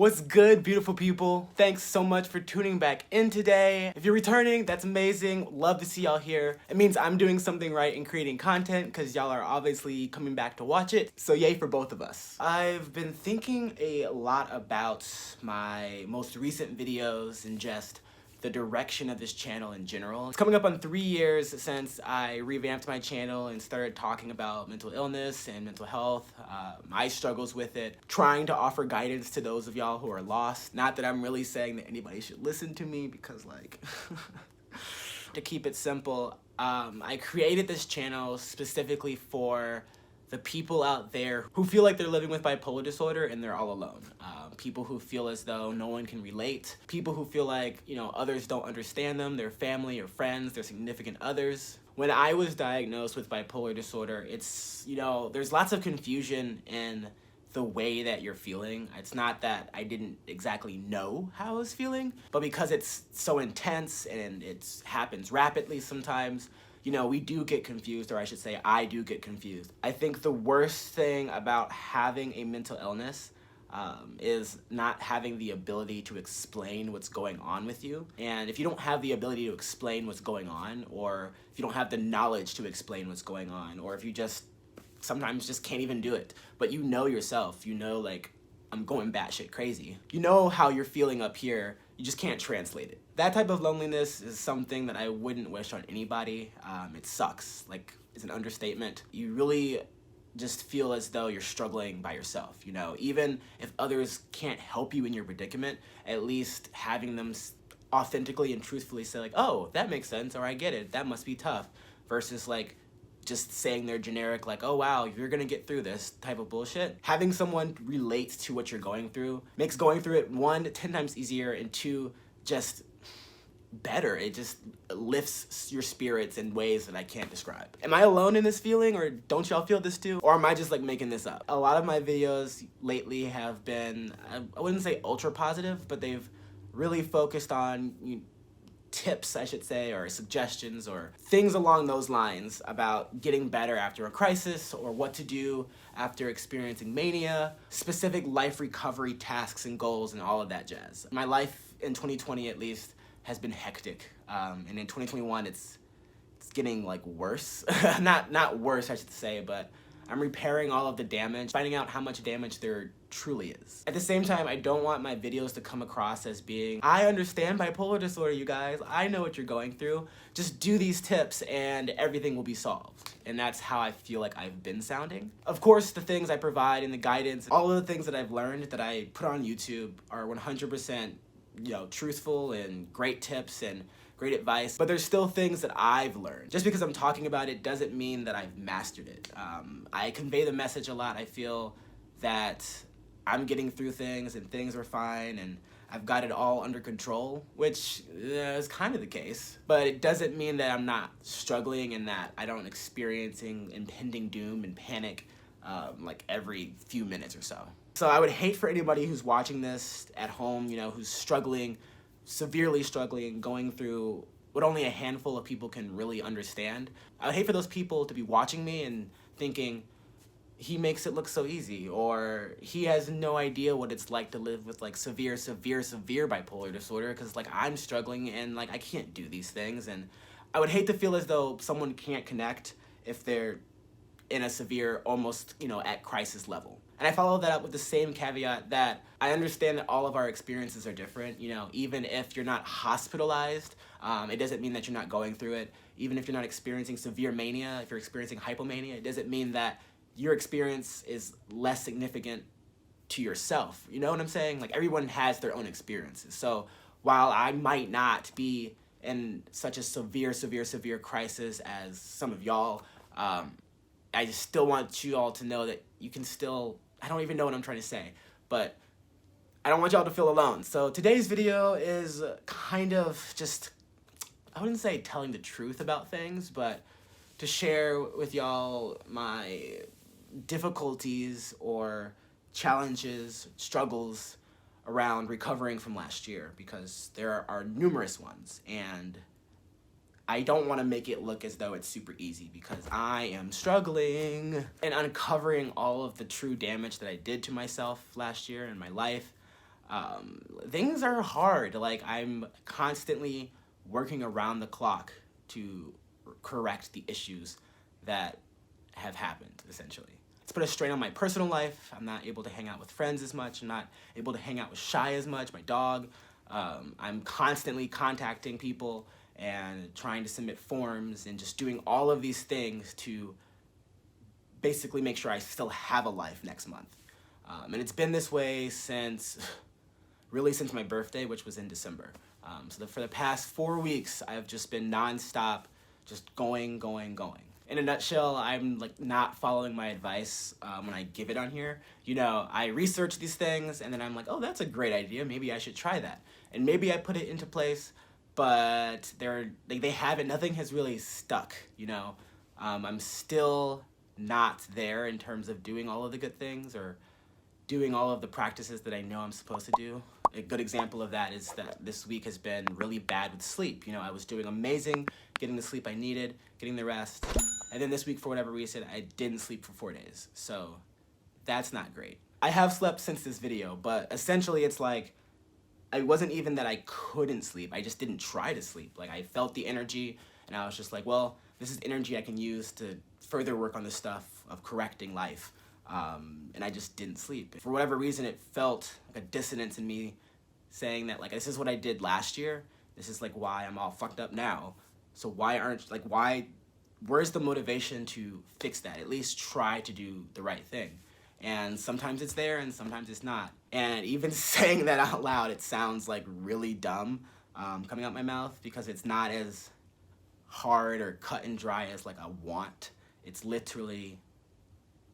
What's good, beautiful people? Thanks so much for tuning back in today. If you're returning, that's amazing. Love to see y'all here. It means I'm doing something right in creating content because y'all are obviously coming back to watch it. So yay for both of us. I've been thinking a lot about my most recent videos and just the direction of this channel in general. It's coming up on 3 years since I revamped my channel and started talking about mental illness and mental health, my struggles with it, trying to offer guidance to those of y'all who are lost. Not that I'm really saying that anybody should listen to me because like, to keep it simple, I created this channel specifically for the people out there who feel like they're living with bipolar disorder and they're all alone. People who feel as though no one can relate. People who feel like, others don't understand them, their family or friends, their significant others. When I was diagnosed with bipolar disorder, it's, there's lots of confusion in the way that you're feeling. It's not that I didn't exactly know how I was feeling, but because it's so intense and it happens rapidly sometimes, we do get confused, or I should say I do get confused. I think the worst thing about having a mental illness is not having the ability to explain what's going on with you. And if you don't have the ability to explain what's going on, or if you don't have the knowledge to explain what's going on, or if you sometimes just can't even do it, but you know yourself, like, I'm going batshit crazy. You know how you're feeling up here, you just can't translate it. That type of loneliness is something that I wouldn't wish on anybody. It sucks, like, it's an understatement. You really just feel as though you're struggling by yourself, Even if others can't help you in your predicament, at least having them authentically and truthfully say like, oh, that makes sense, or I get it, that must be tough, versus like, just saying they're generic, like, oh wow, you're gonna get through this type of bullshit. Having someone relate to what you're going through makes going through it, 1, 10 times easier, and 2, just better. It just lifts your spirits in ways that I can't describe. Am I alone in this feeling, or don't y'all feel this too? Or am I just like making this up? A lot of my videos lately have been, I wouldn't say ultra positive, but they've really focused on tips, I should say, or suggestions, or things along those lines about getting better after a crisis, or what to do after experiencing mania, specific life recovery tasks and goals, and all of that jazz. My life in 2020, at least, has been hectic, and in 2021, it's getting like worse. not worse, I should say, but I'm repairing all of the damage, finding out how much damage there truly is. At the same time, I don't want my videos to come across as being, I understand bipolar disorder, you guys. I know what you're going through. Just do these tips and everything will be solved. And that's how I feel like I've been sounding. Of course, the things I provide and the guidance, all of the things that I've learned that I put on YouTube are 100% truthful and great tips and great advice, but there's still things that I've learned. Just because I'm talking about it doesn't mean that I've mastered it. I convey the message a lot. I feel that I'm getting through things and things are fine and I've got it all under control, which is kind of the case, but it doesn't mean that I'm not struggling and that I don't experiencing impending doom and panic like every few minutes or so. So I would hate for anybody who's watching this at home, who's struggling, severely struggling, going through what only a handful of people can really understand. I would hate for those people to be watching me and thinking, he makes it look so easy, or he has no idea what it's like to live with like severe bipolar disorder, because like I'm struggling and like I can't do these things. And I would hate to feel as though someone can't connect if they're in a severe, almost, at crisis level. And I follow that up with the same caveat that I understand that all of our experiences are different. Even if you're not hospitalized, it doesn't mean that you're not going through it. Even if you're not experiencing severe mania, if you're experiencing hypomania, it doesn't mean that your experience is less significant to yourself. You know what I'm saying? Like, everyone has their own experiences. So while I might not be in such a severe crisis as some of y'all, I just still want you all to know that you can still, I don't even know what I'm trying to say, but I don't want y'all to feel alone. So today's video is kind of just, I wouldn't say telling the truth about things, but to share with y'all my difficulties or challenges, struggles around recovering from last year, because there are numerous ones, and I don't want to make it look as though it's super easy, because I am struggling. And uncovering all of the true damage that I did to myself last year in my life, things are hard. Like, I'm constantly working around the clock to correct the issues that have happened, essentially. It's put a strain on my personal life. I'm not able to hang out with friends as much. I'm not able to hang out with Shy as much, my dog. I'm constantly contacting people and trying to submit forms and just doing all of these things to basically make sure I still have a life next month. And it's been this way since my birthday, which was in December. For the past 4 weeks, I've just been nonstop, just going. In a nutshell, I'm like not following my advice when I give it on here. You know, I research these things and then I'm like, oh, that's a great idea. Maybe I should try that. And maybe I put it into place, but they haven't, nothing has really stuck, you know. I'm still not there in terms of doing all of the good things or doing all of the practices that I know I'm supposed to do. A good example of that is that this week has been really bad with sleep. You know, I was doing amazing, getting the sleep I needed, getting the rest. And then this week, for whatever reason, I didn't sleep for 4 days. So that's not great. I have slept since this video, but essentially it's like, it wasn't even that I couldn't sleep. I just didn't try to sleep. Like, I felt the energy and I was just like, well, this is energy I can use to further work on the stuff of correcting life. And I just didn't sleep. For whatever reason, it felt like a dissonance in me saying that, like, this is what I did last year. This is like why I'm all fucked up now. So where's the motivation to fix that? At least try to do the right thing. And sometimes it's there and sometimes it's not. And even saying that out loud, it sounds like really dumb coming out my mouth because it's not as hard or cut and dry as like a want. It's literally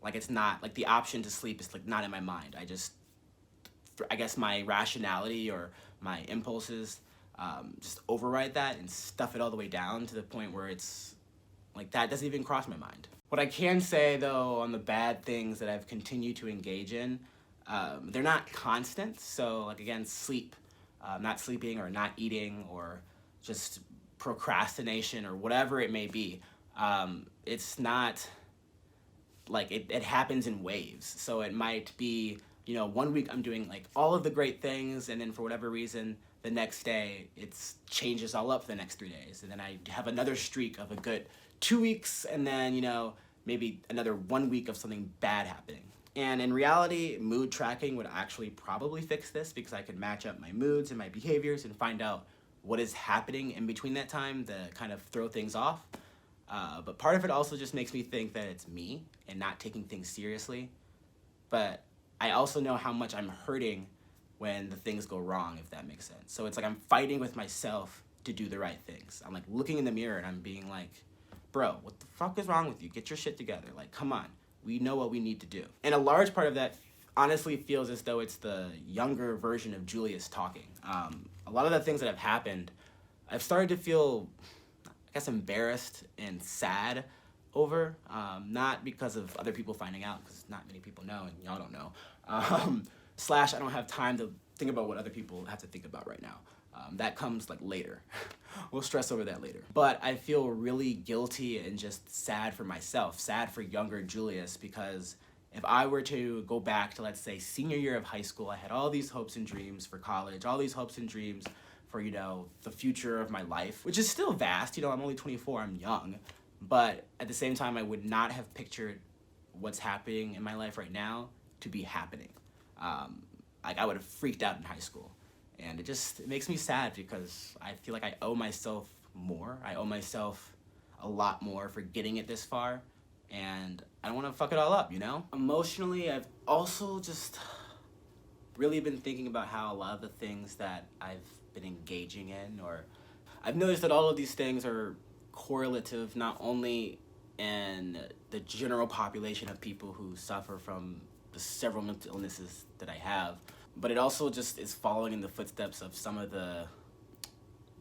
like, it's not like the option to sleep is like not in my mind. I guess my rationality or my impulses just override that and stuff it all the way down to the point where it's like that doesn't even cross my mind. What I can say though on the bad things that I've continued to engage in, they're not constant. So like again, sleep, not sleeping or not eating or just procrastination or whatever it may be. It's not like it happens in waves. So it might be, you know, 1 week I'm doing like all of the great things and then for whatever reason, the next day it changes all up for the next 3 days. And then I have another streak of a good 2 weeks and then, you know, maybe another 1 week of something bad happening. And in reality, mood tracking would actually probably fix this because I could match up my moods and my behaviors and find out what is happening in between that time to kind of throw things off. But part of it also just makes me think that it's me and not taking things seriously. But I also know how much I'm hurting when the things go wrong, if that makes sense. So it's like I'm fighting with myself to do the right things. I'm like looking in the mirror and I'm being like, bro, what the fuck is wrong with you? Get your shit together. Like, come on. We know what we need to do. And a large part of that honestly feels as though it's the younger version of Julius talking. A lot of the things that have happened, I've started to feel, I guess, embarrassed and sad over, not because of other people finding out, because not many people know and y'all don't know, / I don't have time to think about what other people have to think about right now. That comes like later. We'll stress over that later. But I feel really guilty and just sad for myself, sad for younger Julius, because if I were to go back to, let's say, senior year of high school, I had all these hopes and dreams for college, all these hopes and dreams for, you know, the future of my life, which is still vast. You know, I'm only 24, I'm young. But at the same time, I would not have pictured what's happening in my life right now to be happening. Like, I would have freaked out in high school. And it makes me sad because I feel like I owe myself more. I owe myself a lot more for getting it this far. And I don't want to fuck it all up, you know? Emotionally, I've also just really been thinking about how a lot of the things that I've been engaging in, or I've noticed that all of these things are correlative not only in the general population of people who suffer from the several mental illnesses that I have, but it also just is following in the footsteps of some of the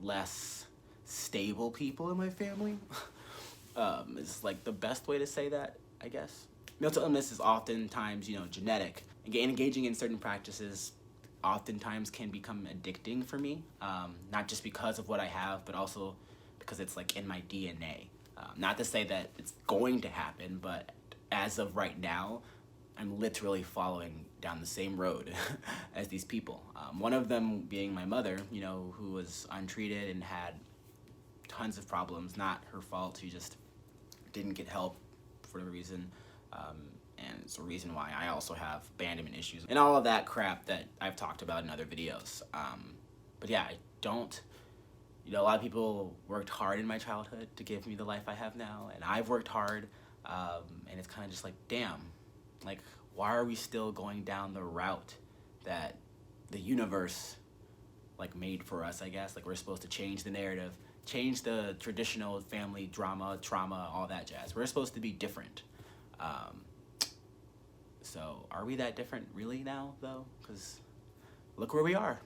less stable people in my family. Is like the best way to say that, I guess. Mental illness is oftentimes, you know, genetic. Engaging in certain practices oftentimes can become addicting for me, not just because of what I have, but also because it's like in my DNA. Not to say that it's going to happen, but as of right now, I'm literally following down the same road as these people. One of them being my mother, you know, who was untreated and had tons of problems. Not her fault. She just didn't get help for the reason. And it's a reason why I also have abandonment issues and all of that crap that I've talked about in other videos. But yeah, I don't, you know, a lot of people worked hard in my childhood to give me the life I have now, and I've worked hard, and it's kind of just like, damn, like, why are we still going down the route that the universe, like, made for us, I guess? Like, we're supposed to change the narrative, change the traditional family drama, trauma, all that jazz. We're supposed to be different. So are we that different really now, though? Because look where we are.